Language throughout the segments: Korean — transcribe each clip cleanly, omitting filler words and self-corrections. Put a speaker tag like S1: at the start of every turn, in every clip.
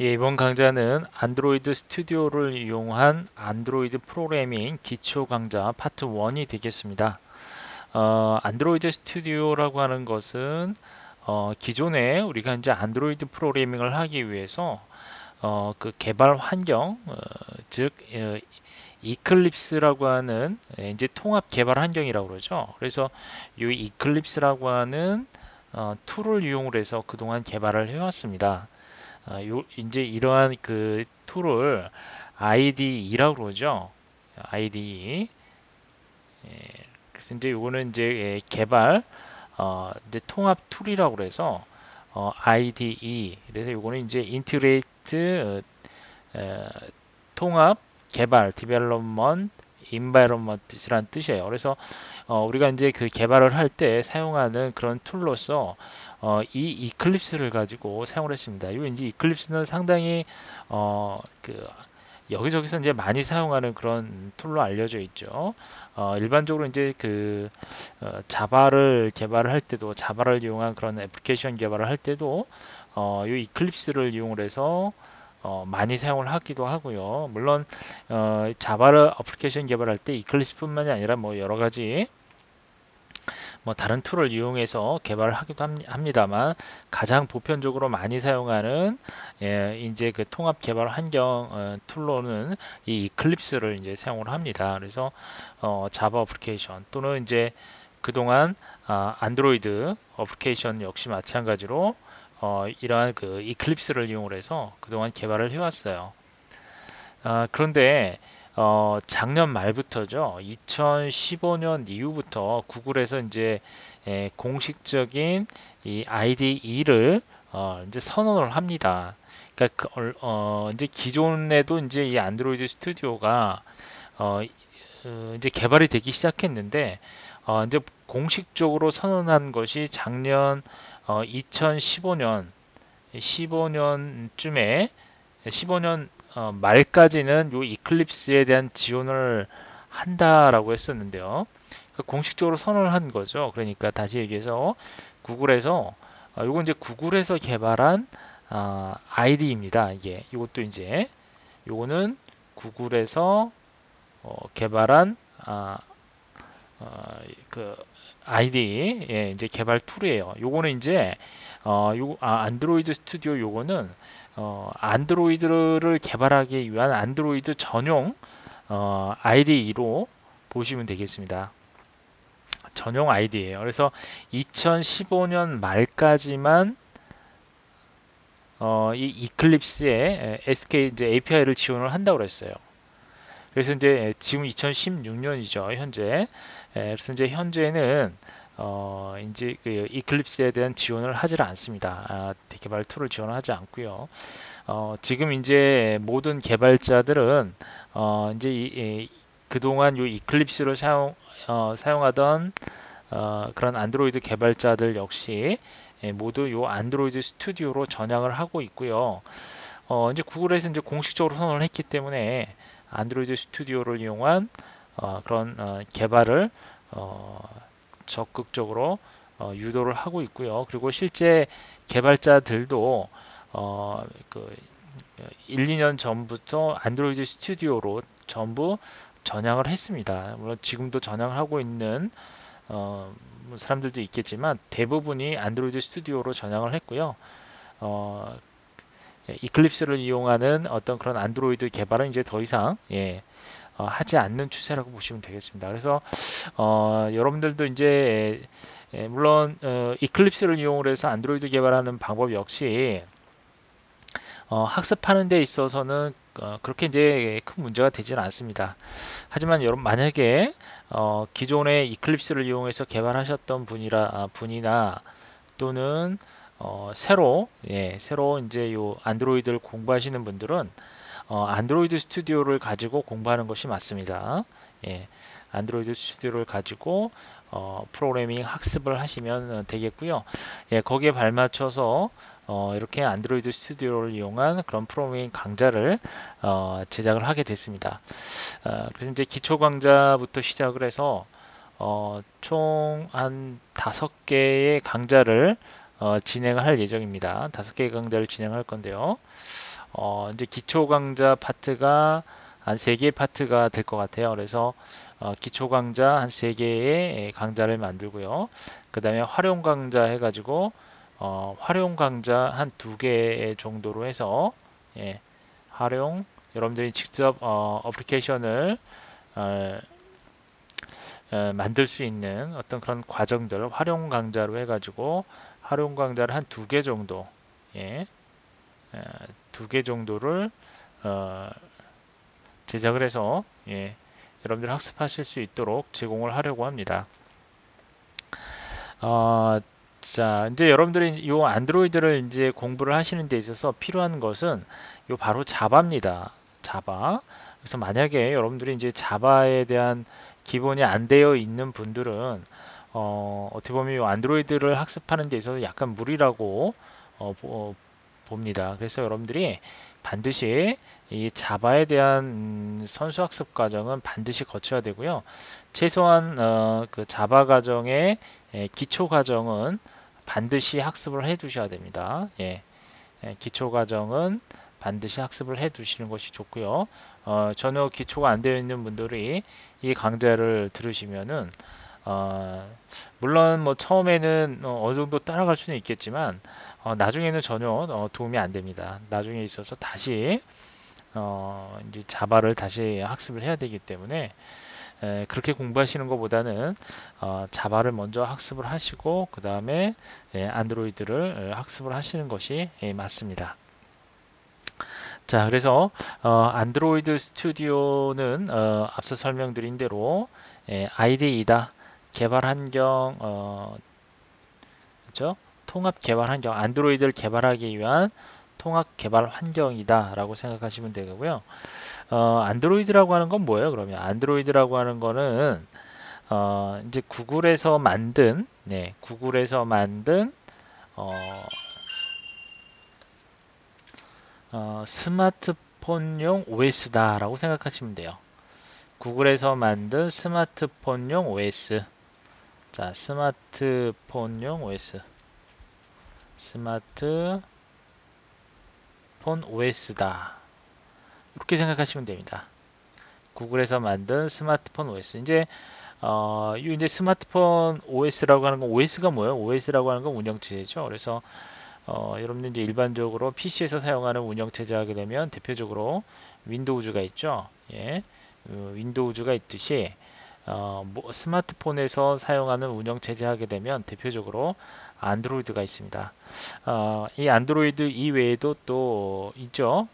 S1: 예, 이번 강좌는 안드로이드 스튜디오를 이용한 안드로이드 프로그래밍 기초 강좌 파트 1이 되겠습니다. 안드로이드 스튜디오라고 하는 것은 기존에 우리가 이제 안드로이드 프로그래밍을 하기 위해서 그 개발 환경, 즉 이클립스라고 하는 이제 통합 개발 환경이라고 그러죠. 그래서 이 이클립스라고 하는 툴을 이용을 해서 그동안 개발을 해왔습니다. 이제 이러한 그 툴을 IDE라고 그러죠. IDE. 예, 그래서 이제 요거는 이제 개발 이제 통합 툴이라고 그래서 IDE. 그래서 요거는 이제 인티그레이트 통합 개발 디벨롭먼트 인바이러먼트라는 뜻이에요. 그래서 우리가 이제 그 개발을 할 때 사용하는 그런 툴로서 이 이클립스를 가지고 사용을 했습니다. 이 이제 이클립스는 상당히 그 여기저기서 이제 많이 사용하는 그런 툴로 알려져 있죠. 일반적으로 이제 그 자바를 개발을 할 때도 자바를 이용한 그런 애플리케이션 개발을 할 때도 이 이클립스를 이용을 해서 많이 사용을 하기도 하고요. 물론 자바를 어플리케이션 개발할 때 이클립스뿐만이 아니라 뭐 여러 가지 뭐 다른 툴을 이용해서 개발을 하기도 합니다만 가장 보편적으로 많이 사용하는 이제 그 통합 개발 환경 툴로는 이 이클립스를 이제 사용을 합니다. 그래서 자바 어플리케이션 또는 이제 그동안 안드로이드 어플리케이션 역시 마찬가지로 이러한 그 이클립스를 이용을 해서 그동안 개발을 해왔어요. 그런데 작년 말부터죠. 2015년 이후부터 구글에서 이제 공식적인 이 IDE를 이제 선언을 합니다. 그러니까 이제 기존에도 이제 이 안드로이드 스튜디오가 어, 이제 개발이 되기 시작했는데 이제 공식적으로 선언한 것이 작년 2015년 15년쯤에 15년 말까지는 요 이클립스에 대한 지원을 한다라고 했었는데요. 공식적으로 선언을 한 거죠. 그러니까 다시 얘기해서 구글에서 요건 이제 구글에서 개발한 ID입니다. 이게 이것도 이제 요거는 구글에서 개발한 그 IDE 이제 개발 툴이에요. 요거는 이제 안드로이드 스튜디오 요거는 안드로이드를 개발하기 위한 안드로이드 전용 IDE로 보시면 되겠습니다. 전용 IDE예요. 그래서 2015년 말까지만 이 이클립스에 SK 이제 API를 지원을 한다고 그랬어요. 그래서 이제 지금 2016년이죠, 현재. 그래서 이제 현재는 이제 그 이클립스에 대한 지원을 하질 않습니다. 개발 툴을 지원을 하지 않고요. 지금 이제 모든 개발자들은 이제 그동안 요 이클립스를 사용하던 그런 안드로이드 개발자들 역시 모두 요 안드로이드 스튜디오로 전향을 하고 있고요. 이제 구글에서 이제 공식적으로 선언을 했기 때문에 안드로이드 스튜디오를 이용한 그런 개발을 적극적으로 유도를 하고 있고요. 그리고 실제 개발자들도 그 1, 2년 전부터 안드로이드 스튜디오로 전부 전향을 했습니다. 물론 지금도 전향을 하고 있는 사람들도 있겠지만 대부분이 안드로이드 스튜디오로 전향을 했고요. 어, 이클립스를 이용하는 어떤 그런 안드로이드 개발은 이제 더 이상 하지 않는 추세라고 보시면 되겠습니다. 그래서 여러분들도 이제 물론 이클립스를 이용을 해서 안드로이드 개발하는 방법 역시 학습하는 데 있어서는 그렇게 이제 큰 문제가 되지는 않습니다. 하지만 여러분 만약에 기존에 이클립스를 이용해서 개발하셨던 분이나 또는 새로 이제 요 안드로이드를 공부하시는 분들은 안드로이드 스튜디오를 가지고 공부하는 것이 맞습니다. 예, 안드로이드 스튜디오를 가지고 프로그래밍 학습을 하시면 되겠고요. 예, 거기에 발맞춰서 이렇게 안드로이드 스튜디오를 이용한 그런 프로그래밍 강좌를 제작을 하게 됐습니다. 그래서 이제 기초 강좌부터 시작을 해서 총 한 5개의 강좌를 진행할 예정입니다. 5개의 강좌를 진행할 건데요. 이제 기초 강좌 파트가 한 3개 파트가 될 것 같아요. 그래서 기초 강좌 한 3개의 강좌를 만들고요. 그 다음에 활용 강좌 해가지고 활용 강좌 한 2개 정도로 해서 예, 활용 여러분들이 직접 어플리케이션을 어, 만들 수 있는 어떤 그런 과정들 활용 강좌로 해가지고 활용 강좌를 한 2개 정도 예, 2개 정도를 어, 제작을 해서 예, 여러분들 학습하실 수 있도록 제공을 하려고 합니다. 어, 자, 이제 여러분들이 이 안드로이드를 이제 공부를 하시는 데 있어서 필요한 것은 요 바로 자바입니다. 자바. 그래서 만약에 여러분들이 이제 자바에 대한 기본이 안 되어 있는 분들은 어떻게 보면 이 안드로이드를 학습하는 데 있어서 약간 무리라고 봅니다. 그래서 여러분들이 반드시 이 자바에 대한 선수학습 과정은 반드시 거쳐야 되고요. 최소한 그 자바 과정의 기초 과정은 반드시 학습을 해 두셔야 됩니다. 기초 과정은 반드시 학습을 해 두시는 것이 좋고요. 전혀 기초가 안 되어 있는 분들이 이 강좌를 들으시면은 물론 뭐 처음에는 어느 정도 따라갈 수는 있겠지만 나중에는 전혀 도움이 안 됩니다. 나중에 있어서 다시 이제 자바를 다시 학습을 해야 되기 때문에 그렇게 공부하시는 것보다는 자바를 먼저 학습을 하시고 그 다음에 안드로이드를 학습을 하시는 것이 맞습니다. 자, 그래서 안드로이드 스튜디오는 앞서 설명드린 대로 IDE다. 개발 환경, 그렇죠? 통합 개발 환경, 안드로이드를 개발하기 위한 통합 개발 환경이다라고 생각하시면 되고요. 안드로이드라고 하는 건 뭐예요? 그러면 안드로이드라고 하는 거는 이제 구글에서 만든, 구글에서 만든 어, 스마트폰용 OS다라고 생각하시면 돼요. 구글에서 만든 스마트폰용 OS. 자, 스마트폰용 OS. 스마트폰 OS다. 이렇게 생각하시면 됩니다. 구글에서 만든 스마트폰 OS. 이제 스마트폰 OS라고 하는 건 OS가 뭐예요? OS라고 하는 건 운영체제죠. 그래서 여러분들 이제 일반적으로 PC에서 사용하는 운영체제 하게 되면 대표적으로 윈도우즈가 있죠. 윈도우즈가 있듯이 스마트폰에서 사용하는 운영체제 하게 되면 대표적으로 안드로이드가 있습니다. 이 안드로이드 이외에도 또 있죠.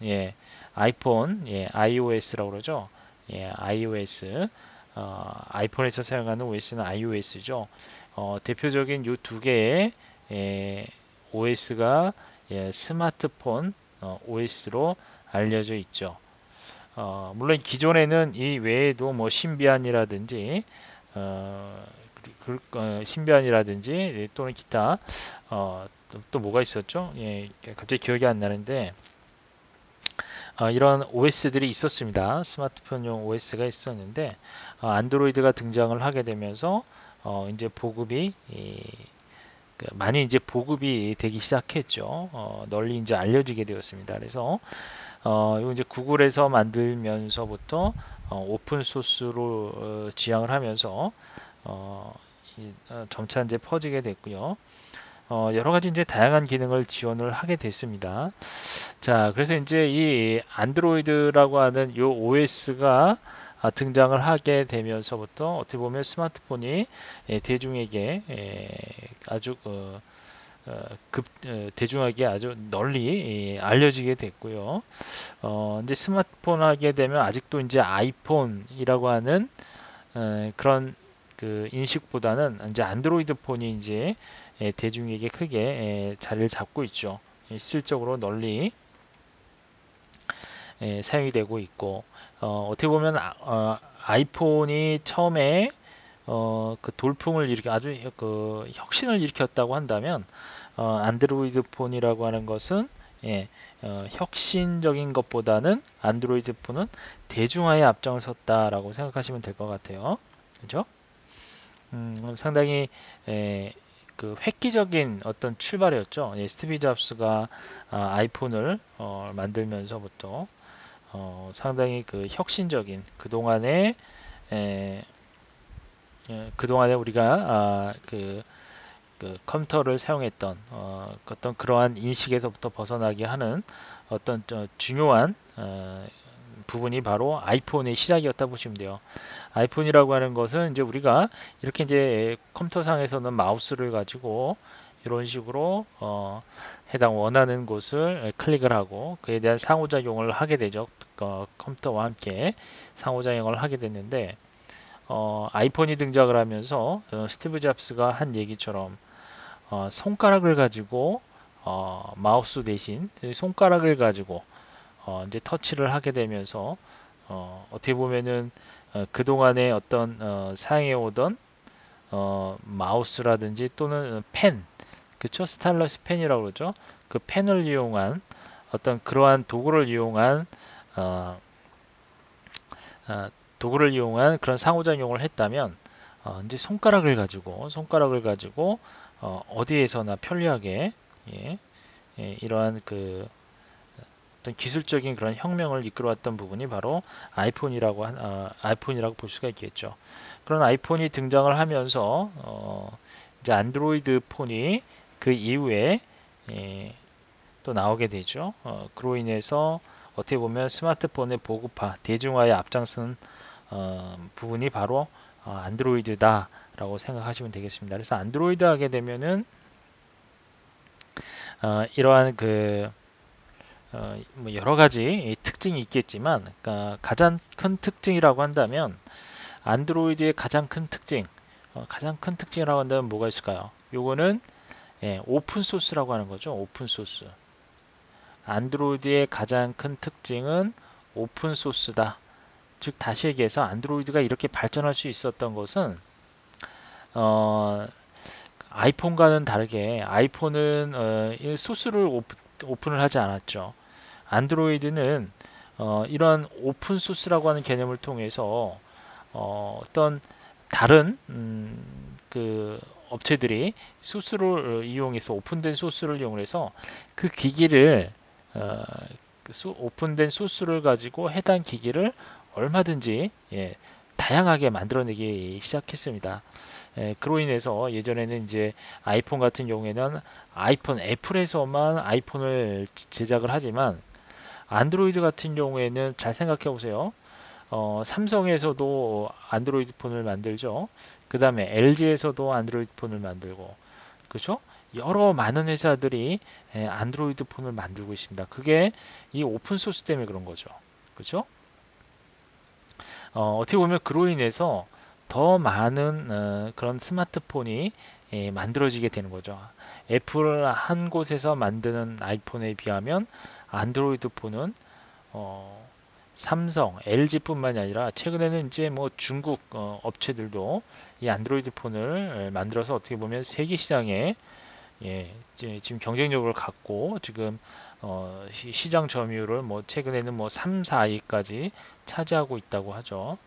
S1: 아이폰, iOS라고 그러죠. iOS. 아이폰에서 사용하는 OS는 iOS죠. 대표적인 이 두 개의 OS가 스마트폰 OS로 알려져 있죠. 물론 기존에는 이 외에도 뭐 신비안이라든지 또는 기타 또 뭐가 있었죠? 갑자기 기억이 안 나는데 이런 OS들이 있었습니다. 스마트폰용 OS가 있었는데 안드로이드가 등장을 하게 되면서 이제 많이 이제 보급이 되기 시작했죠. 널리 이제 알려지게 되었습니다. 그래서 이거 이제 구글에서 만들면서부터 오픈 소스로 지향을 하면서 점차 이제 퍼지게 됐고요. 여러 가지 이제 다양한 기능을 지원을 하게 됐습니다. 자, 그래서 이제 이 안드로이드라고 하는 이 OS가 등장을 하게 되면서부터 어떻게 보면 스마트폰이 대중에게 아주 대중에게 아주 널리 알려지게 됐고요. 이제 스마트폰 하게 되면 아직도 이제 아이폰이라고 하는 그런 그 인식보다는 이제 안드로이드 폰이 이제 대중에게 크게 자리를 잡고 있죠. 실적으로 널리 사용이 되고 있고 어떻게 보면 아이폰이 처음에 그 돌풍을 일으켜 아주 그 혁신을 일으켰다고 한다면 안드로이드 폰이라고 하는 것은 혁신적인 것보다는 안드로이드 폰은 대중화에 앞장을 섰다라고 생각하시면 될 것 같아요. 그죠? 상당히 그 획기적인 어떤 출발이었죠. 예, 스티브 잡스가 아이폰을 만들면서부터 상당히 그 혁신적인 그동안에 우리가 그 컴퓨터를 사용했던 어떤 그러한 인식에서부터 벗어나게 하는 어떤 중요한 부분이 바로 아이폰의 시작이었다 보시면 돼요. 아이폰이라고 하는 것은 이제 우리가 이렇게 이제 컴퓨터상에서는 마우스를 가지고 이런 식으로 해당 원하는 곳을 클릭을 하고 그에 대한 상호작용을 하게 되죠. 컴퓨터와 함께 상호작용을 하게 됐는데 아이폰이 등장을 하면서 스티브 잡스가 한 얘기처럼 손가락을 가지고 마우스 대신 손가락을 가지고 이제 터치를 하게 되면서 어떻게 보면은 그동안에 어떤 사용해 오던 마우스라든지 또는 펜, 그쵸? 스타일러스 펜이라고 그러죠. 그 펜을 이용한 어떤 그러한 어, 도구를 이용한 그런 상호작용을 했다면 이제 손가락을 가지고 어디에서나 편리하게 예, 이러한 그 어떤 기술적인 그런 혁명을 이끌어왔던 부분이 바로 아이폰이라고 볼 수가 있겠죠. 그런 아이폰이 등장을 하면서 이제 안드로이드 폰이 그 이후에 예, 또 나오게 되죠. 그로 인해서 어떻게 보면 스마트폰의 보급화, 대중화에 앞장선 부분이 바로 안드로이드다라고 생각하시면 되겠습니다. 그래서 안드로이드 하게 되면은 이러한 뭐 여러 가지 특징이 있겠지만 가장 큰 특징이라고 한다면 안드로이드의 가장 큰 특징이라고 한다면 뭐가 있을까요? 요거는 오픈 소스라고 하는 거죠. 오픈 소스. 안드로이드의 가장 큰 특징은 오픈 소스다. 즉 다시 얘기해서 안드로이드가 이렇게 발전할 수 있었던 것은 어, 아이폰과는 다르게 아이폰은 소스를 오픈을 하지 않았죠. 안드로이드는 이런 오픈 소스라고 하는 개념을 통해서 어떤 다른 그 업체들이 소스를 이용해서 오픈된 소스를 이용해서 그 기기를 어, 오픈된 소스를 가지고 해당 기기를 얼마든지 다양하게 만들어내기 시작했습니다. 그로 인해서 예전에는 이제 아이폰 같은 경우에는 애플에서만 아이폰을 제작을 하지만 안드로이드 같은 경우에는 잘 생각해 보세요. 삼성에서도 안드로이드 폰을 만들죠. 그 다음에 LG에서도 안드로이드 폰을 만들고, 그렇죠? 여러 많은 회사들이 안드로이드 폰을 만들고 있습니다. 그게 이 오픈 소스 때문에 그런 거죠. 그렇죠? 어떻게 보면 그로 인해서 더 많은 그런 스마트폰이 만들어지게 되는 거죠. 애플 한 곳에서 만드는 아이폰에 비하면 안드로이드 폰은 어, 삼성, LG뿐만이 아니라 최근에는 이제 뭐 중국 업체들도 이 안드로이드 폰을 만들어서 어떻게 보면 세계 시장에 지금 경쟁력을 갖고 지금 시장 점유율을 뭐 최근에는 뭐 3, 4위까지 차지하고 있다고 하죠.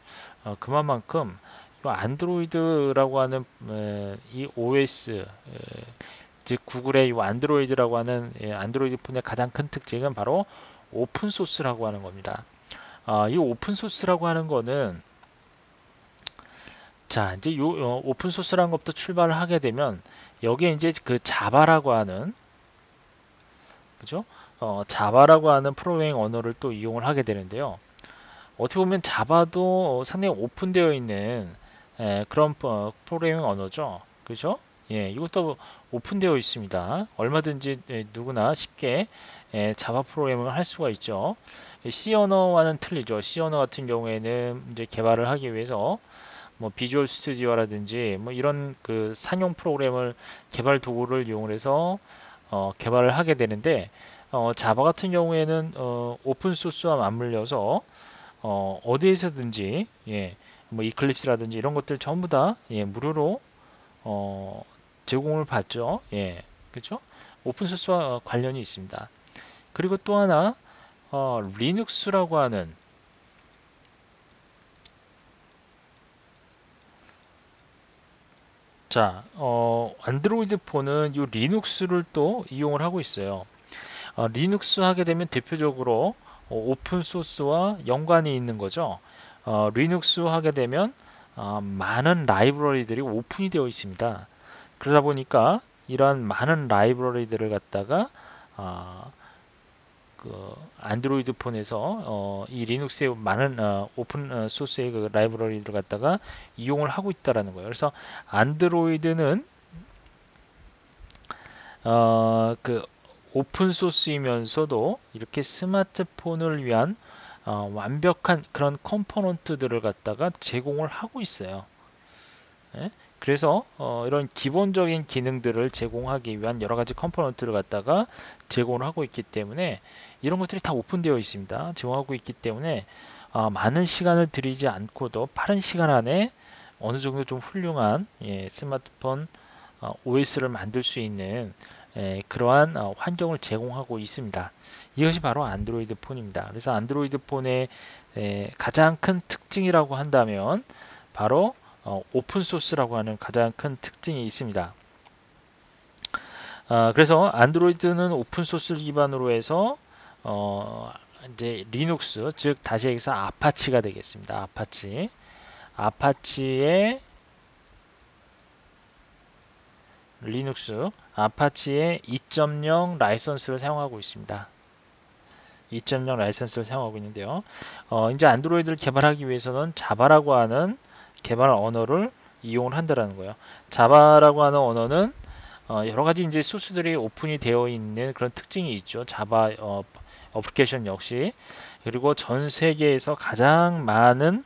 S1: 그만큼 이 안드로이드라고 하는 이 OS 즉 구글의 이 안드로이드라고 하는 안드로이드 폰의 가장 큰 특징은 바로 오픈 소스라고 하는 겁니다. 이 오픈 소스라고 하는 거는 자 이제 요 오픈 소스라는 것부터 출발을 하게 되면 여기에 이제 그 자바라고 하는 그죠? 자바라고 하는 프로그래밍 언어를 또 이용을 하게 되는데요. 어떻게 보면 자바도 상당히 오픈되어 있는 그런 프로그래밍 언어죠. 그죠? 예, 이것도 오픈되어 있습니다. 얼마든지 누구나 쉽게 자바 프로그래밍을 할 수가 있죠. C 언어와는 틀리죠. C 언어 같은 경우에는 이제 개발을 하기 위해서 뭐 비주얼 스튜디오라든지 뭐 이런 그 상용 프로그램을 개발 도구를 이용을 해서 개발을 하게 되는데 자바 같은 경우에는 오픈 소스와 맞물려서 어디에서든지 뭐 이클립스라든지 이런 것들 전부 다 무료로 어, 제공을 받죠. 그렇죠? 오픈 소스와 관련이 있습니다. 그리고 또 하나 리눅스라고 하는 자, 안드로이드 폰은 이 리눅스를 또 이용을 하고 있어요. 리눅스 하게 되면 대표적으로 오픈 소스와 연관이 있는 거죠. 리눅스 하게 되면 많은 라이브러리들이 오픈이 되어 있습니다. 그러다 보니까 이러한 많은 라이브러리들을 갖다가 어, 그 안드로이드 폰에서 이 리눅스의 많은 오픈 소스의 그 라이브러리를 갖다가 이용을 하고 있다라는 거예요. 그래서 안드로이드는 그 오픈 소스이면서도 이렇게 스마트폰을 위한 완벽한 그런 컴포넌트들을 갖다가 제공을 하고 있어요. 예? 그래서 이런 기본적인 기능들을 제공하기 위한 여러 가지 컴포넌트를 갖다가 제공을 하고 있기 때문에 이런 것들이 다 오픈되어 있습니다. 제공하고 있기 때문에 많은 시간을 들이지 않고도 빠른 시간 안에 어느 정도 좀 훌륭한 스마트폰 OS를 만들 수 있는 그러한 환경을 제공하고 있습니다. 이것이 바로 안드로이드 폰입니다. 그래서 안드로이드 폰의 가장 큰 특징이라고 한다면 바로 오픈 소스라고 하는 가장 큰 특징이 있습니다. 그래서 안드로이드는 오픈 소스를 기반으로 해서 이제 리눅스, 즉 다시 얘기해서 아파치가 되겠습니다. 아파치의 리눅스, 아파치의 2.0 라이선스를 사용하고 있습니다. 2.0 라이선스를 사용하고 있는데요. 이제 안드로이드를 개발하기 위해서는 자바라고 하는 개발 언어를 이용을 한다라는 거예요. 자바라고 하는 언어는 여러 가지 이제 소스들이 오픈이 되어 있는 그런 특징이 있죠. 자바 어플리케이션 역시. 그리고 전 세계에서 가장 많은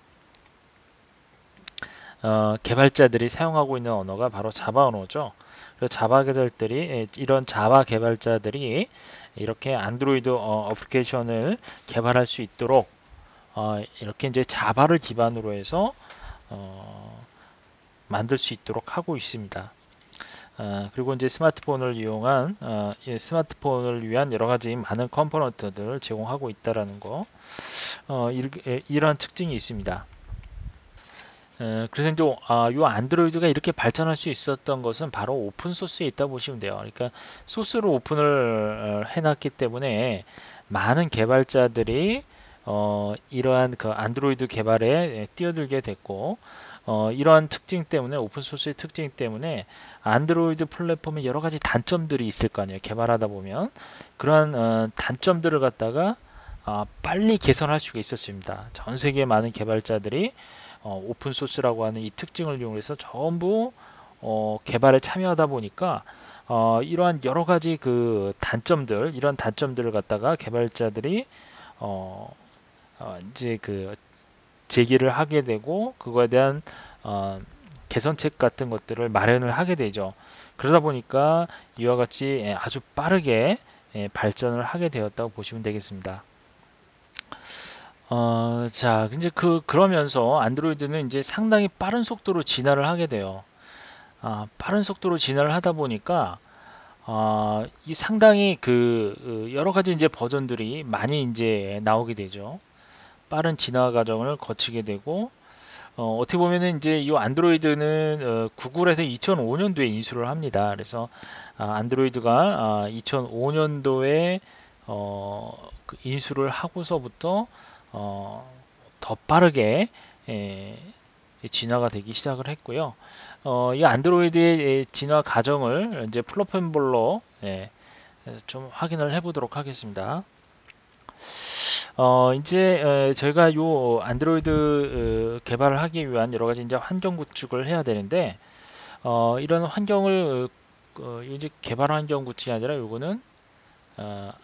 S1: 개발자들이 사용하고 있는 언어가 바로 자바 언어죠. 그래서 자바 개발자들이 이런 자바 개발자들이 이렇게 안드로이드 어플리케이션을 개발할 수 있도록 이렇게 이제 자바를 기반으로 해서 만들 수 있도록 하고 있습니다. 그리고 이제 스마트폰을 이용한 스마트폰을 위한 여러 가지 많은 컴포넌트들을 제공하고 있다라는 거 이러한 특징이 있습니다. 그래서 이제 요 안드로이드가 이렇게 발전할 수 있었던 것은 바로 오픈 소스에 있다 보시면 돼요. 그러니까 소스로 오픈을 해놨기 때문에 많은 개발자들이 이러한 그 안드로이드 개발에 뛰어들게 됐고 이러한 특징 때문에 오픈 소스의 특징 때문에 안드로이드 플랫폼에 여러 가지 단점들이 있을 거 아니에요. 개발하다 보면 그러한 단점들을 갖다가 빨리 개선할 수가 있었습니다. 전 세계 많은 개발자들이 오픈 소스라고 하는 이 특징을 이용해서 전부 개발에 참여하다 보니까 이러한 여러 가지 그 단점들, 이런 단점들을 갖다가 개발자들이 이제 그 제기를 하게 되고 그거에 대한 개선책 같은 것들을 마련을 하게 되죠. 그러다 보니까 이와 같이 아주 빠르게 발전을 하게 되었다고 보시면 되겠습니다. 자, 이제 그러면서 안드로이드는 이제 상당히 빠른 속도로 진화를 하게 돼요. 빠른 속도로 진화를 하다 보니까, 이 상당히 여러 가지 이제 버전들이 많이 이제 나오게 되죠. 빠른 진화 과정을 거치게 되고, 어떻게 보면은 이제 이 안드로이드는 구글에서 2005년도에 인수를 합니다. 그래서 안드로이드가 2005년도에 인수를 하고서부터 더 빠르게 진화가 되기 시작을 했고요. 이 안드로이드의 진화 과정을 이제 플랫폼별로 좀 확인을 해보도록 하겠습니다. 이제 저희가 요 안드로이드 개발을 하기 위한 여러 가지 이제 환경 구축을 해야 되는데 이런 환경을 이제 개발 환경 구축이 아니라 요거는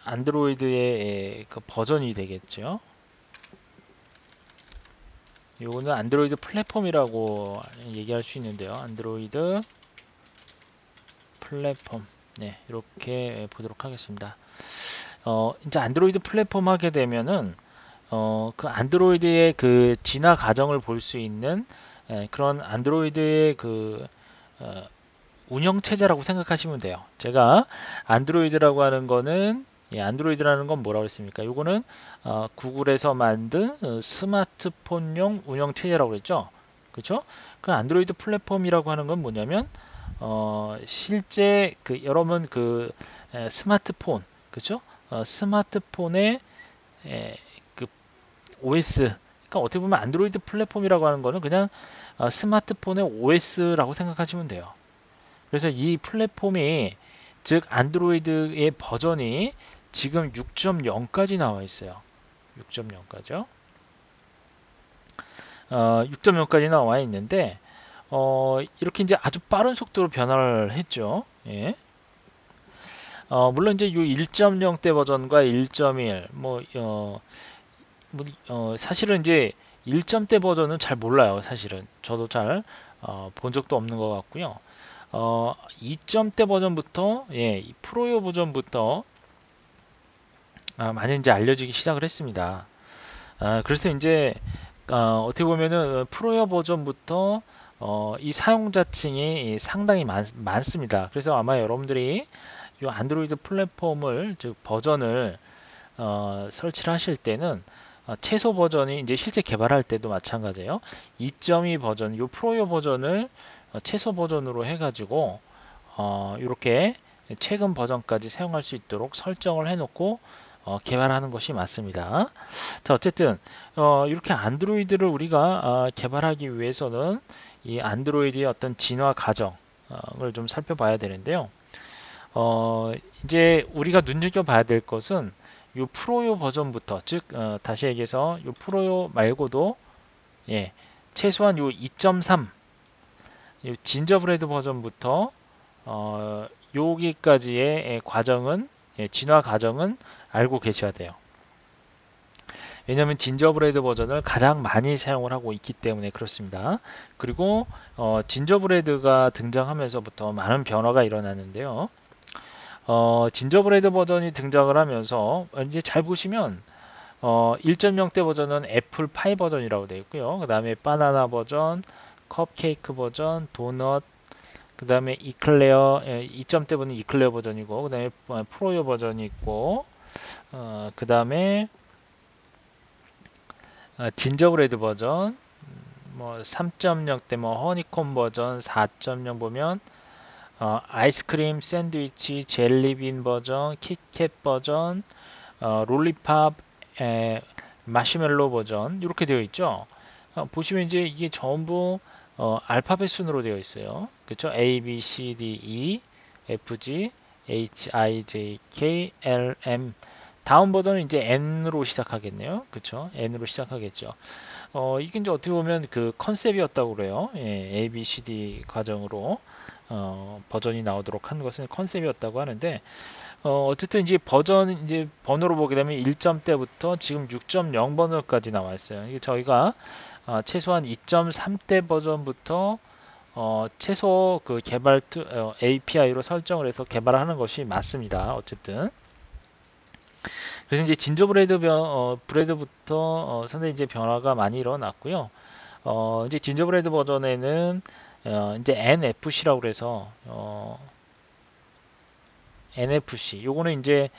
S1: 안드로이드의 그 버전이 되겠죠. 요거는 안드로이드 플랫폼이라고 얘기할 수 있는데요. 안드로이드 플랫폼. 네, 이렇게 보도록 하겠습니다. 이제 안드로이드 플랫폼 하게 되면은 그 안드로이드의 그 진화 과정을 볼 수 있는 그런 안드로이드의 운영 체제라고 생각하시면 돼요. 제가 안드로이드라고 하는 거는 안드로이드라는 건 뭐라고 했습니까? 요거는 구글에서 만든 스마트폰용 운영 체제라고 그랬죠. 그렇죠? 그 안드로이드 플랫폼이라고 하는 건 뭐냐면 실제 그 여러분 그 스마트폰 그죠? 스마트폰의 그 OS 그러니까 어떻게 보면 안드로이드 플랫폼이라고 하는 거는 그냥 스마트폰의 OS라고 생각하시면 돼요. 그래서 이 플랫폼이 즉 안드로이드의 버전이 지금 6.0까지 나와 있어요. 6.0까지요. 6.0까지 나와 있는데 이렇게 이제 아주 빠른 속도로 변화를 했죠. 예. 물론 이제 이 1.0대 버전과 1.1, 사실은 이제 1점대 버전은 잘 몰라요. 사실은 저도 잘 본 적도 없는 것 같고요. 2점대 버전부터 이 프로요 버전부터 많이 이제 알려지기 시작을 했습니다. 그래서 이제 어떻게 보면은 프로요 버전부터 이 사용자층이 상당히 많습니다. 그래서 아마 여러분들이 이 안드로이드 플랫폼을 즉 버전을 설치를 하실 때는 최소 버전이 이제 실제 개발할 때도 마찬가지예요. 2.2 버전, 요 프로요 버전을 최소 버전으로 해가지고 이렇게 최근 버전까지 사용할 수 있도록 설정을 해놓고 개발하는 것이 맞습니다. 자, 어쨌든 이렇게 안드로이드를 우리가 개발하기 위해서는 이 안드로이드의 어떤 진화 과정을 좀 살펴봐야 되는데요. 이제 우리가 눈여겨봐야 될 것은 요 프로요 버전부터 즉 다시 얘기해서 요 프로요 말고도 최소한 요 2.3 요 진저브레드 버전부터 여기까지의 과정은 진화 과정은 알고 계셔야 돼요. 왜냐하면 진저브레드 버전을 가장 많이 사용을 하고 있기 때문에 그렇습니다. 그리고 진저브레드가 등장하면서부터 많은 변화가 일어나는데요. 진저브레드 버전이 등장을 하면서 이제 잘 보시면 1.0대 버전은 애플 파이 버전이라고 되어 있고요. 그 다음에 바나나 버전, 컵케이크 버전, 도넛, 그 다음에 이클레어 2점대 버전은 이클레어 버전이고, 그 다음에 프로요 버전이 있고, 그 다음에 진저브레드 버전, 뭐 3.0대 뭐 허니콤 버전, 4.0 보면 아이스크림 샌드위치, 젤리빈 버전, kit캣 버전, 롤리팝, 마시멜로 버전 이렇게 되어 있죠. 보시면 이제 이게 전부 알파벳 순으로 되어 있어요. 그렇죠? A, B, C, D, E, F, G, H, I, J, K, L, M 다음 버전은 이제 N으로 시작하겠네요. 그렇죠? N으로 시작하겠죠. 이게 이제 어떻게 보면 그 컨셉이었다고 그래요. A, B, C, D 과정으로 버전이 나오도록 하는 것은 컨셉이었다고 하는데 어쨌든 이제 버전 이제 번호로 보게 되면 1점대부터 지금 6.0 번호까지 나와 있어요. 이게 저희가 최소한 2.3대 버전부터 최소 그 개발 API로 설정을 해서 개발하는 것이 맞습니다. 어쨌든 그래서 이제 진저브레드 브레드부터 상당히 이제 변화가 많이 일어났고요. 이제 진저브레드 버전에는 이제 NFC라고 그래서 NFC 요거는 이제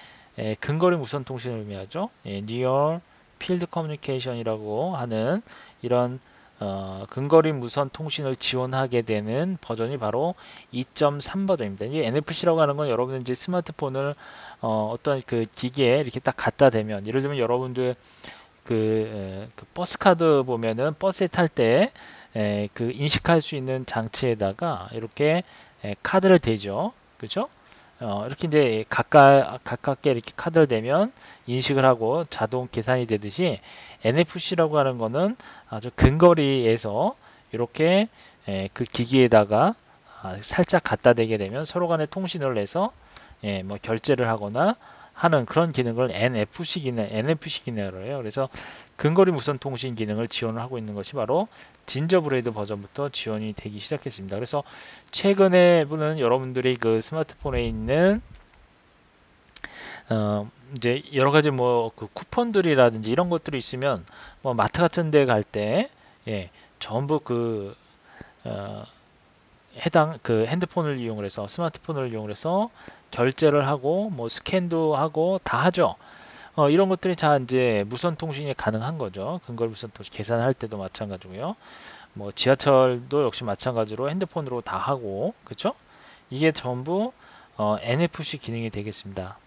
S1: 근거리 무선 통신을 의미하죠. Near Field Communication이라고 하는 이런 근거리 무선 통신을 지원하게 되는 버전이 바로 2.3 버전입니다. 이 NFC라고 하는 건 여러분 이제 스마트폰을 어떤 그 기기에 이렇게 딱 갖다 대면 예를 들면 여러분들 그 버스 카드 보면은 버스에 탈 때 그 인식할 수 있는 장치에다가 이렇게 카드를 대죠. 그죠? 이렇게 이제 가깝게 이렇게 카드를 대면 인식을 하고 자동 계산이 되듯이 NFC라고 하는 거는 아주 근거리에서 이렇게 그 기기에다가 살짝 갖다 대게 되면 서로 간에 통신을 해서 뭐 결제를 하거나 하는 그런 기능을 NFC 기능으로 해요. 그래서 근거리 무선 통신 기능을 지원을 하고 있는 것이 바로 진저브레드 버전부터 지원이 되기 시작했습니다. 그래서 최근에 보는 여러분들이 그 스마트폰에 있는 이제 여러 가지 뭐그 쿠폰들이라든지 이런 것들이 있으면 뭐 마트 같은 데 갈 때 전부 그 해당 그 핸드폰을 이용을 해서 스마트폰을 이용을 해서 결제를 하고 뭐 스캔도 하고 다 하죠. 이런 것들이 다 이제 무선 통신이 가능한 거죠. 근거리 무선 통신 계산할 때도 마찬가지고요. 뭐 지하철도 역시 마찬가지로 핸드폰으로 다 하고 그렇죠? 이게 전부 NFC 기능이 되겠습니다.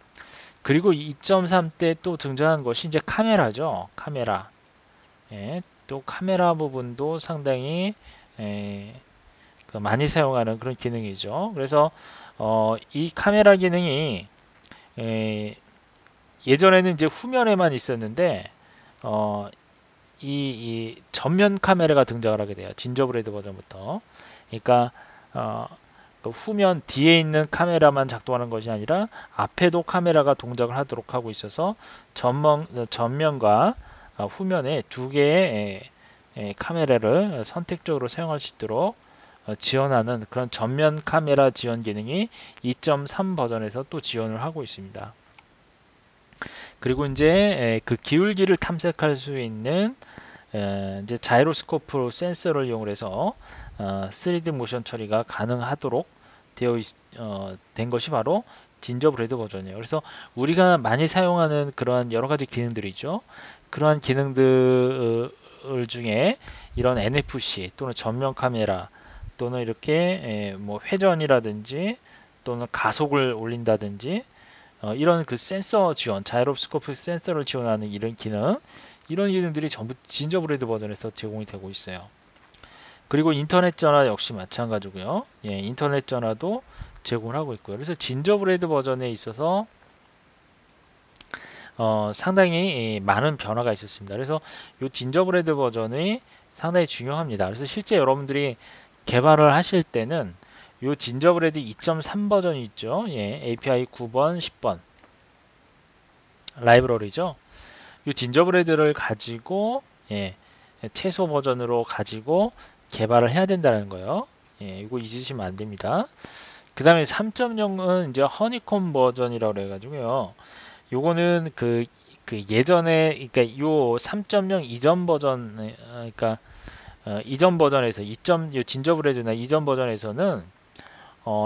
S1: 그리고 2.3 때 또 등장한 것이 이제 카메라죠. 카메라. 예, 또 카메라 부분도 상당히 많이 사용하는 그런 기능이죠. 그래서 이 카메라 기능이 예전에는 이제 후면에만 있었는데 이 전면 카메라가 등장을 하게 돼요. 진저브레드 버전부터. 그러니까 그 후면 뒤에 있는 카메라만 작동하는 것이 아니라 앞에도 카메라가 동작을 하도록 하고 있어서 전면과 후면에 두 개의 카메라를 선택적으로 사용할 수 있도록 지원하는 그런 전면 카메라 지원 기능이 2.3 버전에서 또 지원을 하고 있습니다. 그리고 이제 그 기울기를 탐색할 수 있는 이제 자이로스코프 센서를 이용해서 3D 모션 처리가 가능하도록 된 것이 바로 진저브레드 버전이에요. 그래서 우리가 많이 사용하는 그러한 여러 가지 기능들이 있죠. 그러한 기능들 중에 이런 NFC 또는 전면 카메라 또는 이렇게 뭐 회전이라든지 또는 가속을 올린다든지 이런 그 센서 지원, 자이로스코프 센서를 지원하는 이런 기능들이 전부 진저브레드 버전에서 제공이 되고 있어요. 그리고 인터넷 전화 역시 마찬가지고요. 예, 인터넷 전화도 제공을 하고 있고요. 그래서 진저브레드 버전에 있어서 상당히 많은 변화가 있었습니다. 그래서 이 진저브레드 버전이 상당히 중요합니다. 그래서 실제 여러분들이 개발을 하실 때는 이 진저브레드 2.3 버전이 있죠. 예, API 9번, 10번 라이브러리죠. 이 진저브레드를 가지고 최소 버전으로 가지고 개발을 해야 된다는 거예요. 예, 이거 잊으시면 안 됩니다. 그 다음에 3.0은 이제 허니콤 버전이라고 해가지고요. 요거는 그 예전에, 그러니까 요 3.0 이전 버전, 그러니까 이전 버전에서 요 진저브레드나 이전 버전에서는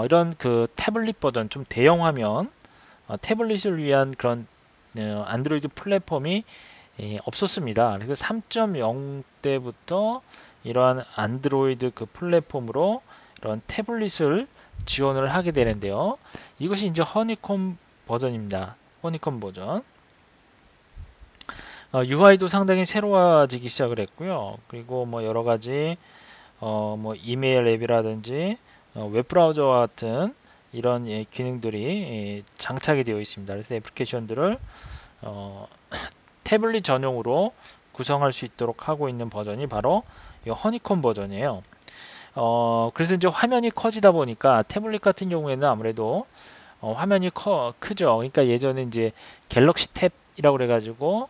S1: 이런 그 태블릿 버전, 좀 대형 화면, 태블릿을 위한 그런 안드로이드 플랫폼이 없었습니다. 그래서 3.0 때부터 이러한 안드로이드 그 플랫폼으로 이런 태블릿을 지원을 하게 되는데요. 이것이 이제 허니콤 버전입니다. 허니콤 버전. UI도 상당히 새로워지기 시작을 했고요. 그리고 뭐 여러 가지 뭐 이메일 앱이라든지 웹브라우저와 같은 이런 기능들이 장착이 되어 있습니다. 그래서 애플리케이션들을 태블릿 전용으로 구성할 수 있도록 하고 있는 버전이 바로 이 허니콤 버전이에요. 그래서 이제 화면이 커지다 보니까 태블릿 같은 경우에는 아무래도 화면이 크죠. 그러니까 예전에 이제 갤럭시 탭이라고 그래가지고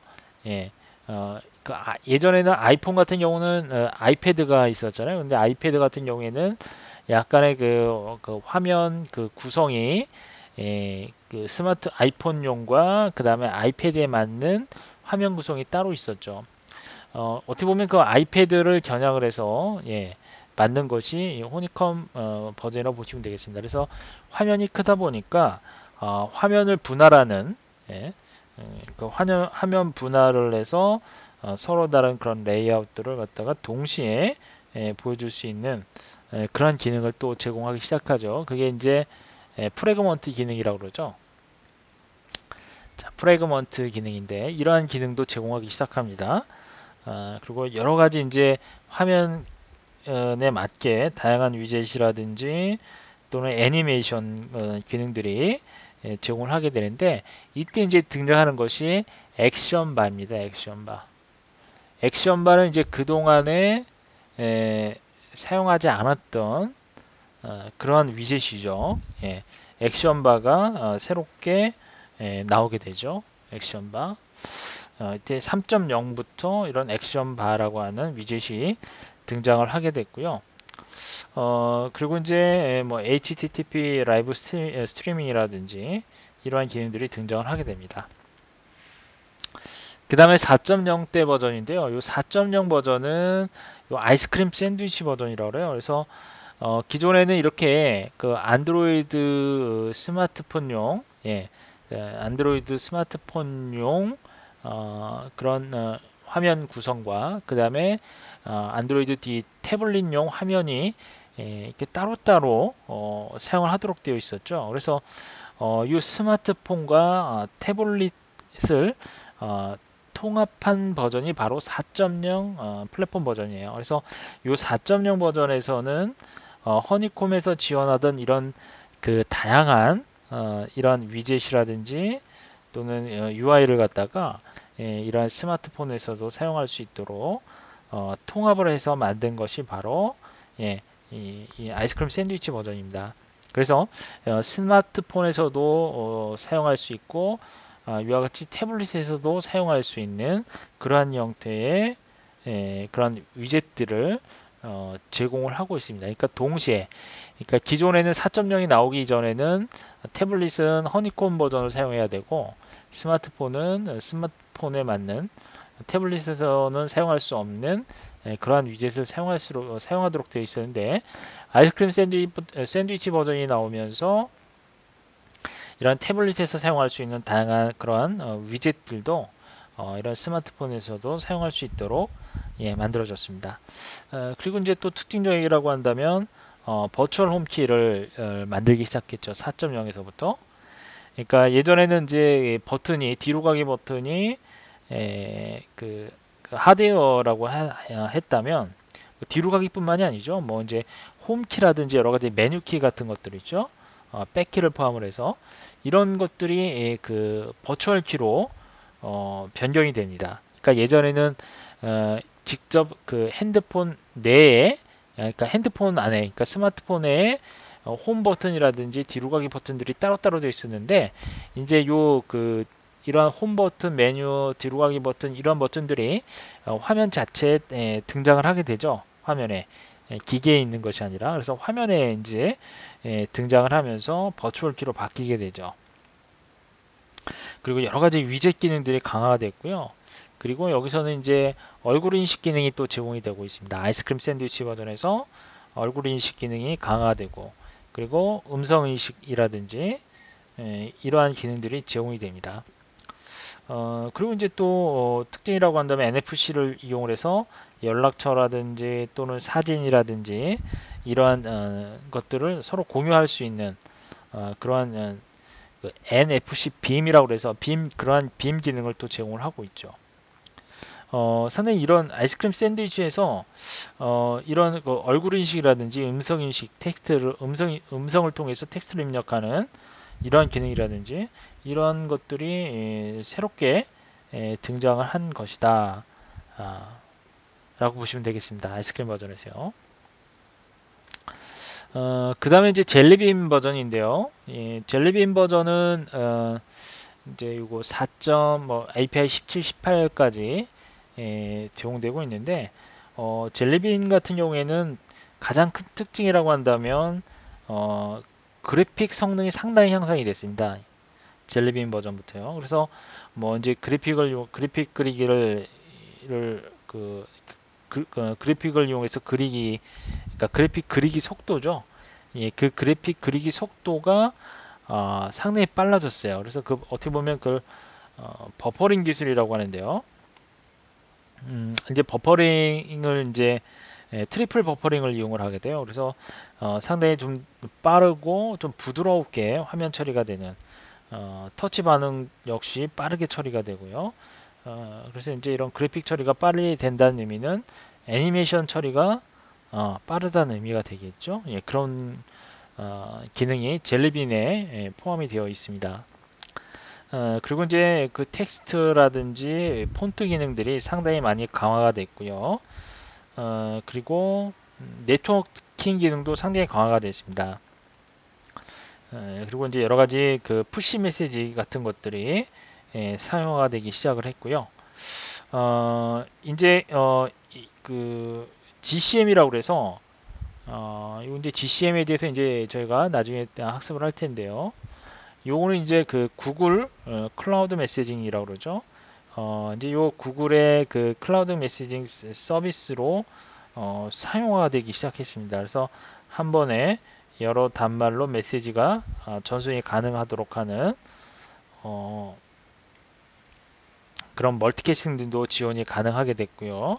S1: 예전에는 아이폰 같은 경우는 아이패드가 있었잖아요. 근데 아이패드 같은 경우에는 약간의 그 화면 그 구성이 그 스마트 아이폰용과 그 다음에 아이패드에 맞는 화면 구성이 따로 있었죠. 어떻게 보면 그 아이패드를 겨냥을 해서 만든 것이 호니컴 버전이라고 보시면 되겠습니다. 그래서 화면이 크다 보니까 화면을 분할하는 그 화면 분할을 해서 서로 다른 그런 레이아웃들을 갖다가 동시에 보여줄 수 있는 그런 기능을 또 제공하기 시작하죠. 그게 이제 프래그먼트 기능이라고 그러죠. 자, 프래그먼트 기능인데 이러한 기능도 제공하기 시작합니다. 그리고 여러 가지 이제 화면에 맞게 다양한 위젯이라든지 또는 애니메이션 기능들이 제공을 하게 되는데 이때 이제 등장하는 것이 액션바입니다. 액션바. 액션바는 이제 그동안에 사용하지 않았던 그러한 위젯이죠. 액션바가 새롭게 나오게 되죠. 액션바. 이때 3.0부터 이런 액션바라고 하는 위젯이 등장을 하게 됐고요. 그리고 이제 뭐 HTTP 라이브 스트리밍이라든지 이러한 기능들이 등장을 하게 됩니다. 그 다음에 4.0 때 버전인데요. 이 4.0 버전은 요 아이스크림 샌드위치 버전이라고 그래요. 그래서 기존에는 이렇게 그 안드로이드 스마트폰용 안드로이드 스마트폰용 그런 화면 구성과 그 다음에 안드로이드 D 태블릿용 화면이 이렇게 따로따로 사용을 하도록 되어 있었죠. 그래서 이 스마트폰과 태블릿을 통합한 버전이 바로 4.0 플랫폼 버전이에요. 그래서 이 4.0 버전에서는 허니콤에서 지원하던 이런 그 다양한 이런 위젯이라든지 또는 UI를 갖다가 이러한 스마트폰에서도 사용할 수 있도록 통합을 해서 만든 것이 바로 이 아이스크림 샌드위치 버전입니다. 그래서 스마트폰에서도 사용할 수 있고 이와 같이 태블릿에서도 사용할 수 있는 그러한 형태의 그런 위젯들을 제공을 하고 있습니다. 그러니까 동시에, 그러니까 기존에는 4.0이 나오기 전에는 태블릿은 허니콤 버전을 사용해야 되고 스마트폰은 스마트폰에 맞는 태블릿에서는 사용할 수 없는 그러한 위젯을 사용하도록 되어 있었는데 아이스크림 샌드위치 버전이 나오면서 이런 태블릿에서 사용할 수 있는 다양한 그러한 위젯들도 이런 스마트폰에서도 사용할 수 있도록 만들어졌습니다. 그리고 이제 또 특징적이라고 한다면 버추얼 홈키를 만들기 시작했죠. 4.0에서부터. 그러니까 예전에는 이제 버튼이 뒤로 가기 버튼이 그 하드웨어라고 했다면 뒤로 가기뿐만이 아니죠. 뭐 이제 홈키라든지 여러 가지 메뉴키 같은 것들 있죠. 백키를 포함을 해서 이런 것들이 그 버추얼 키로 변경이 됩니다. 그러니까 예전에는 직접 그 핸드폰 내에 그러니까 핸드폰 안에 그러니까 스마트폰 내에 홈 버튼이라든지 뒤로 가기 버튼들이 따로따로 되어 있었는데 이제 요 그 이러한 홈 버튼, 메뉴, 뒤로 가기 버튼 이런 버튼들이 화면 자체에 등장을 하게 되죠. 화면에 기계에 있는 것이 아니라 그래서 화면에 이제 등장을 하면서 버추얼 키로 바뀌게 되죠. 그리고 여러 가지 위젯 기능들이 강화가 됐고요. 그리고 여기서는 이제 얼굴 인식 기능이 또 제공이 되고 있습니다. 아이스크림 샌드위치 버전에서 얼굴 인식 기능이 강화되고 그리고 음성 인식이라든지 이러한 기능들이 제공이 됩니다. 그리고 이제 또 특징이라고 한다면 NFC를 이용을 해서 연락처라든지 또는 사진이라든지 이러한 것들을 서로 공유할 수 있는 그러한 그 NFC 빔이라고 해서 그러한 빔 기능을 또 제공을 하고 있죠. 상당히 이런 아이스크림 샌드위치에서 이런 그 얼굴 인식이라든지 음성 인식, 텍스트를 음성을 통해서 텍스트를 입력하는 이러한 기능이라든지 이런 것들이 새롭게 등장을 한 것이다. 라고 보시면 되겠습니다. 아이스크림 버전에서요. 그 다음에 이제 젤리빔 버전인데요. 젤리빔 버전은 이제 이거 4. 뭐 API 17, 18까지 제공되고 있는데 젤리빔 같은 경우에는 가장 큰 특징이라고 한다면 그래픽 성능이 상당히 향상이 됐습니다. 젤리빔 버전부터요. 그래서 뭐 이제 그래픽 그리기를 그래픽을 이용해서 그러니까 그래픽 그리기 속도죠. 그 그래픽 그리기 속도가 상당히 빨라졌어요. 그래서 그 어떻게 보면 그 버퍼링 기술이라고 하는데요. 이제 버퍼링을 이제 트리플 버퍼링을 이용을 하게 돼요. 그래서 상당히 좀 빠르고 좀 부드럽게 화면 처리가 되는 터치 반응 역시 빠르게 처리가 되고요. 그래서 이제 이런 그래픽 처리가 빨리 된다는 의미는 애니메이션 처리가 빠르다는 의미가 되겠죠. 그런 기능이 젤리빈에 포함이 되어 있습니다. 그리고 이제 그 텍스트라든지 폰트 기능들이 상당히 많이 강화가 됐고요. 그리고 네트워킹 기능도 상당히 강화가 됐습니다. 그리고 이제 여러 가지 그 푸시 메시지 같은 것들이 사용화가 되기 시작을 했고요. 이제 그 GCM이라고 그래서 요 이제 GCM에 대해서 이제 저희가 나중에 학습을 할 텐데요. 요거는 이제 그 구글 클라우드 메시징이라고 그러죠. 이제 요 구글의 그 클라우드 메시징 서비스로 사용화가 되기 시작했습니다. 그래서 한 번에 여러 단말로 메시지가 전송이 가능하도록 하는 그런 멀티캐스팅 등도 지원이 가능하게 됐고요.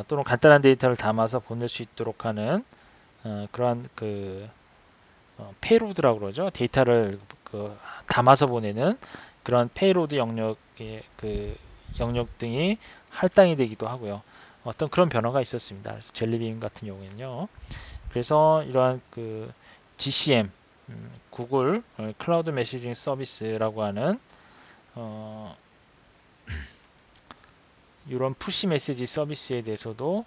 S1: 또는 간단한 데이터를 담아서 보낼 수 있도록 하는 그러한 페이로드라고 그러죠. 데이터를 담아서 보내는 그런 페이로드 영역의 영역 등이 할당이 되기도 하고요. 어떤 그런 변화가 있었습니다. 그래서 젤리빈 같은 경우에는요. 그래서 이러한 GCM, 구글 클라우드 메시징 서비스라고 하는 이런 푸시 메시지 서비스에 대해서도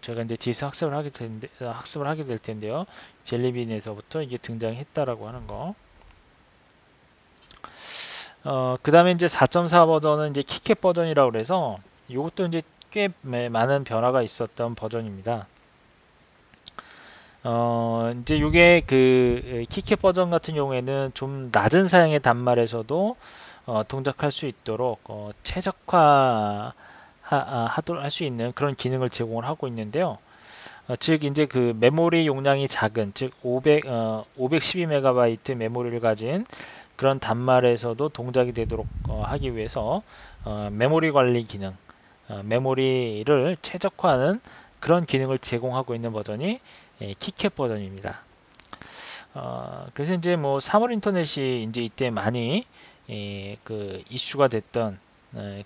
S1: 제가 이제 뒤에서 학습을 하게 될 텐데요. 젤리빈에서부터 이게 등장했다라고 하는 거. 그 다음에 이제 4.4 버전은 이제 키캣 버전이라고 그래서 이것도 이제 꽤 많은 변화가 있었던 버전입니다. 이제 이게 키캣 버전 같은 경우에는 좀 낮은 사양의 단말에서도 동작할 수 있도록 최적화 할 수 있는 그런 기능을 제공을 하고 있는데요. 즉 이제 메모리 용량이 작은 즉 512MB 메모리를 가진 그런 단말에서도 동작이 되도록 하기 위해서 메모리 관리 기능, 메모리를 최적화하는 그런 기능을 제공하고 있는 버전이 키캣 버전입니다. 그래서 이제 뭐 3월 인터넷이 이제 이때 많이 이슈가 됐던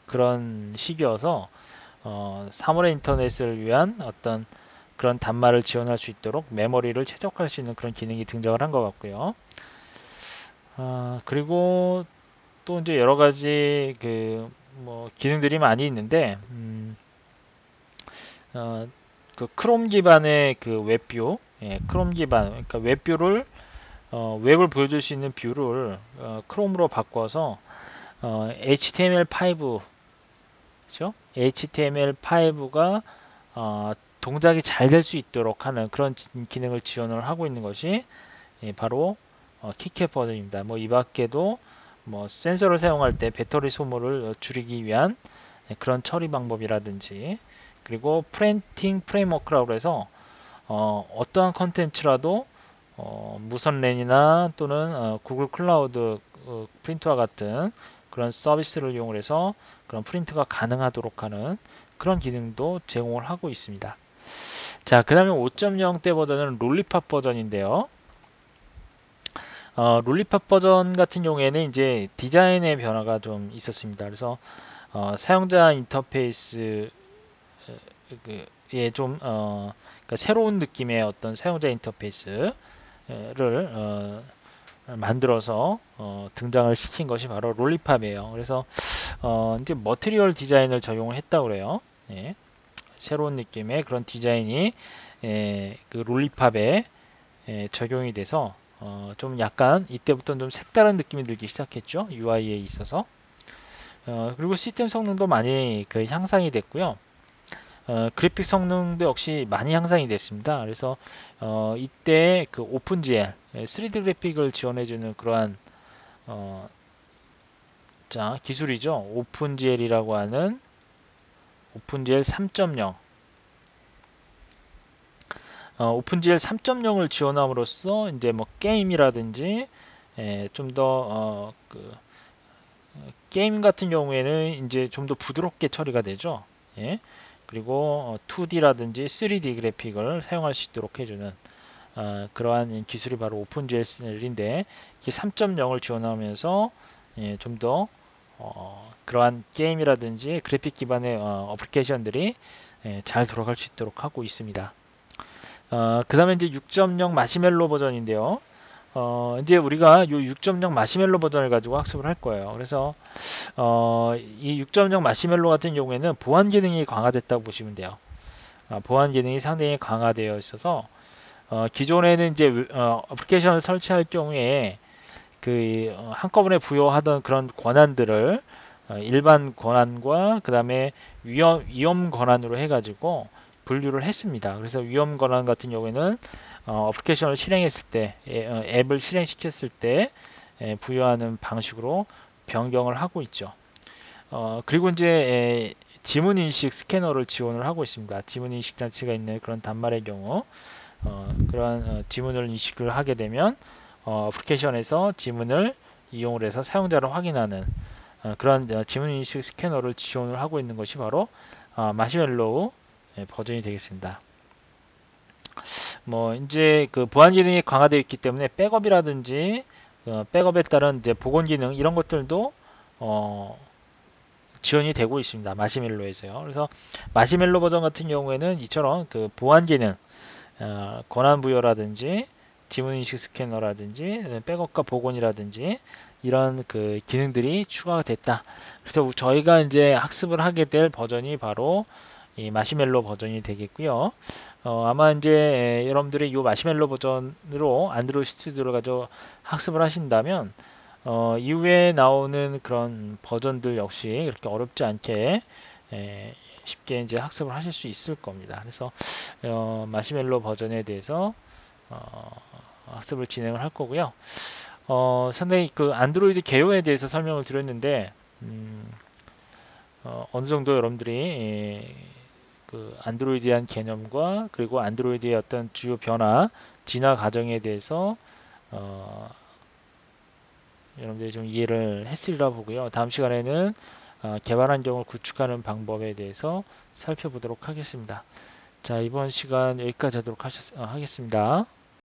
S1: 그런 시기여서 3월의 인터넷을 위한 어떤 그런 단말을 지원할 수 있도록 메모리를 최적화할 수 있는 그런 기능이 등장을 한 것 같고요. 그리고 또 이제 여러 가지 뭐 기능들이 많이 있는데 크롬 기반의 웹뷰, 크롬 기반, 그러니까 웹뷰를 웹을 보여줄 수 있는 뷰를 크롬으로 바꿔서 HTML5, 그렇죠? HTML5가 동작이 잘 될 수 있도록 하는 그런 기능을 지원을 하고 있는 것이 바로 키캣 버전입니다. 뭐 이 밖에도 뭐 센서를 사용할 때 배터리 소모를 줄이기 위한 그런 처리 방법이라든지 그리고 프린팅 프레임워크라고 해서 어떠한 컨텐츠라도 무선 랜이나 또는 구글 클라우드 프린터와 같은 그런 서비스를 이용해서 그런 프린트가 가능하도록 하는 그런 기능도 제공을 하고 있습니다. 자, 그 다음에 5.0대 버전은 롤리팝 버전인데요. 롤리팝 버전 같은 경우에는 이제 디자인의 변화가 좀 있었습니다. 그래서 사용자 인터페이스에 좀 그러니까 새로운 느낌의 어떤 사용자 인터페이스를 만들어서 등장을 시킨 것이 바로 롤리팝이에요. 그래서 이제 머티리얼 디자인을 적용을 했다고 그래요. 예, 새로운 느낌의 그런 디자인이 롤리팝에 적용이 돼서 좀 약간 이때부터는 좀 색다른 느낌이 들기 시작했죠. UI에 있어서. 그리고 시스템 성능도 많이 향상이 됐고요. 그래픽 성능도 역시 많이 향상이 됐습니다. 그래서 이때 오픈GL 3D 그래픽을 지원해주는 그러한 기술이죠. 오픈GL이라고 하는 오픈GL 3.0 오픈GL 3.0을 지원함으로써 이제 뭐 게임이라든지 좀 더 게임 같은 경우에는 이제 좀 더 부드럽게 처리가 되죠. 예. 그리고 2D라든지 3D 그래픽을 사용할 수 있도록 해주는 그러한 기술이 바로 오픈GL인데 3.0을 지원하면서 좀 더 그러한 게임이라든지 그래픽 기반의 어플리케이션들이 잘 돌아갈 수 있도록 하고 있습니다. 그 다음에 이제 6.0 마시멜로 버전인데요. 이제 우리가 이 6.0 마시멜로 버전을 가지고 학습을 할 거예요. 그래서 이 6.0 마시멜로 같은 경우에는 보안 기능이 강화됐다고 보시면 돼요. 보안 기능이 상당히 강화되어 있어서 기존에는 이제 어플리케이션을 설치할 경우에 한꺼번에 부여하던 그런 권한들을 일반 권한과 그 다음에 위험 권한으로 해가지고 분류를 했습니다. 그래서 위험 권한 같은 경우에는 어플리케이션을 실행했을 때, 앱을 실행시켰을 때 부여하는 방식으로 변경을 하고 있죠. 그리고 이제 지문 인식 스캐너를 지원을 하고 있습니다. 지문 인식 장치가 있는 그런 단말의 경우 그러한 지문을 인식을 하게 되면 어플리케이션에서 지문을 이용을 해서 사용자를 확인하는 그런 지문 인식 스캐너를 지원을 하고 있는 것이 바로 마시멜로우 버전이 되겠습니다. 뭐 이제 그 보안 기능이 강화되어 있기 때문에 백업이라든지 백업에 따른 이제 복원 기능 이런 것들도 어, 지원이 되고 있습니다. 마시멜로에서요. 그래서 마시멜로 버전 같은 경우에는 이처럼 그 보안 기능, 권한 부여라든지 지문 인식 스캐너라든지 백업과 복원이라든지 이런 그 기능들이 추가가 됐다. 그래서 저희가 이제 학습을 하게 될 버전이 바로 이 마시멜로 버전이 되겠고요. 아마 이제 여러분들이 이 마시멜로 버전으로 안드로이드 스튜디오를 가지고 학습을 하신다면 이후에 나오는 그런 버전들 역시 그렇게 어렵지 않게 쉽게 이제 학습을 하실 수 있을 겁니다. 그래서 마시멜로 버전에 대해서 어, 학습을 진행을 할 거고요. 상당히 그 안드로이드 개요에 대해서 설명을 드렸는데 어느 정도 여러분들이 그 안드로이드에 대한 개념과 그리고 안드로이드의 어떤 주요 변화, 진화 과정에 대해서 어, 여러분들이 좀 이해를 했으리라 보고요. 다음 시간에는 개발 환경을 구축하는 방법에 대해서 살펴보도록 하겠습니다. 자, 이번 시간 여기까지 하겠습니다.